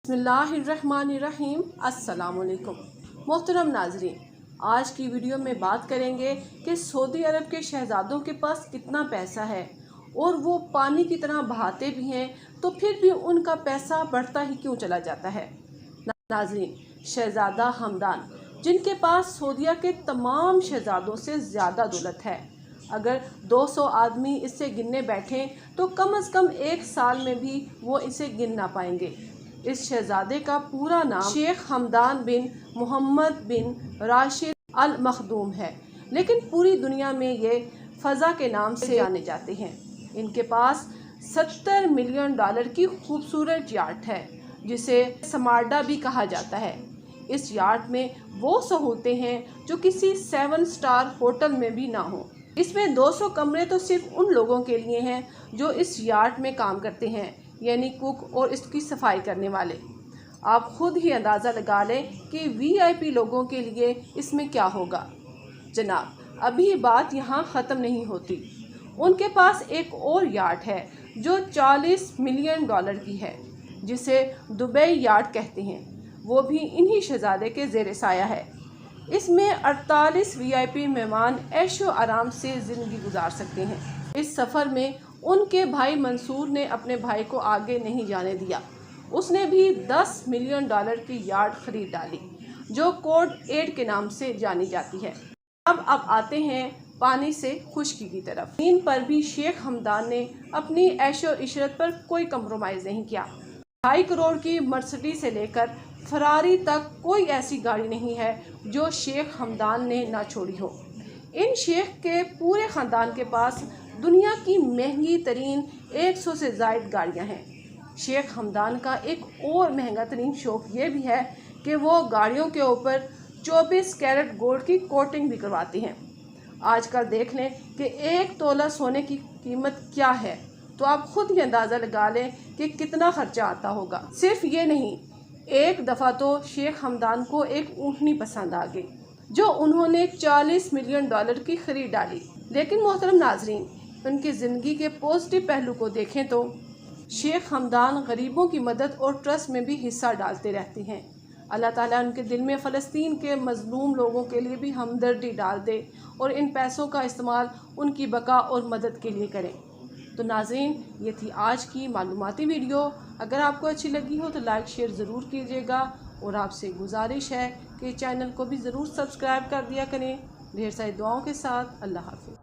बिस्मिल्लाहिर्रहमानिर्रहीम। अस्सलाम वालेकुम। मोहतरम नाजरीन, आज की वीडियो में बात करेंगे कि सऊदी अरब के शहजादों के पास कितना पैसा है और वो पानी की तरह बहाते भी हैं, तो फिर भी उनका पैसा बढ़ता ही क्यों चला जाता है। नाजरीन, शहजादा हमदान, जिनके पास सऊदीया के तमाम शहजादों से ज़्यादा दौलत है, अगर 200 आदमी इससे गिनने बैठें तो कम से कम एक साल में भी वो इसे गिन ना पाएंगे। इस शहजादे का पूरा नाम शेख हमदान बिन मोहम्मद बिन राशिद अल मखदूम है, लेकिन पूरी दुनिया में ये फ़ज़ा के नाम से जाने जाते हैं। इनके पास $70 मिलियन की खूबसूरत याट है, जिसे समार्डा भी कहा जाता है। इस याट में वो सहूलतें हैं जो किसी 7 स्टार होटल में भी ना हो। इसमें 200 कमरे तो सिर्फ उन लोगों के लिए हैं जो इस याट में काम करते हैं, यानी कुक और इसकी सफाई करने वाले। आप खुद ही अंदाज़ा लगा लें कि वीआईपी लोगों के लिए इसमें क्या होगा। जनाब, अभी बात यहाँ ख़त्म नहीं होती। उनके पास एक और याट है जो $40 मिलियन की है, जिसे दुबई याट कहते हैं। वो भी इन्हीं शहजादे के ज़ेर साया है। इसमें 48 वीआईपी मेहमान ऐशो आराम से ज़िंदगी गुजार सकते हैं। इस सफ़र में उनके भाई मंसूर ने अपने भाई को आगे नहीं जाने दिया। उसने भी $10 मिलियन की यार्ड खरीद डाली, जो कोड 8 के नाम से जानी जाती है। अब आते हैं पानी से खुश्की की तरफ। नींद पर भी शेख हमदान ने अपनी ऐशो इशरत पर कोई कंप्रोमाइज़ नहीं किया। 2.5 करोड़ की मर्सिडीज से लेकर फरारी तक कोई ऐसी गाड़ी नहीं है जो शेख हमदान ने ना छोड़ी हो। इन शेख के पूरे ख़ानदान के पास दुनिया की महंगी तरीन 100 से ज़ायद गाड़ियाँ हैं। शेख हमदान का एक और महंगा तरीन शौक ये भी है कि वो गाड़ियों के ऊपर 24 कैरेट गोल्ड की कोटिंग भी करवाती हैं। आजकल देख लें कि 1 तोला सोने की कीमत क्या है, तो आप खुद ही अंदाज़ा लगा लें कि कितना खर्चा आता होगा। सिर्फ ये नहीं, एक दफ़ा तो शेख हमदान को एक ऊँटनी पसंद आ गई, जो उन्होंने $40 मिलियन की खरीद डाली। लेकिन मोहतरम नाजरीन, उनकी ज़िंदगी के पॉजिटिव पहलू को देखें तो शेख हमदान गरीबों की मदद और ट्रस्ट में भी हिस्सा डालते रहते हैं। अल्लाह ताला उनके दिल में फ़लस्तीन के मज़लूम लोगों के लिए भी हमदर्दी डाल दे और इन पैसों का इस्तेमाल उनकी बका और मदद के लिए करें। तो नाज़रीन, ये थी आज की मालूमाती वीडियो। अगर आपको अच्छी लगी हो तो लाइक शेयर ज़रूर कीजिएगा, और आपसे गुजारिश है कि चैनल को भी ज़रूर सब्सक्राइब कर दिया करें। ढेर सारी दुआओं के साथ। अल्लाह हाफ़िज़।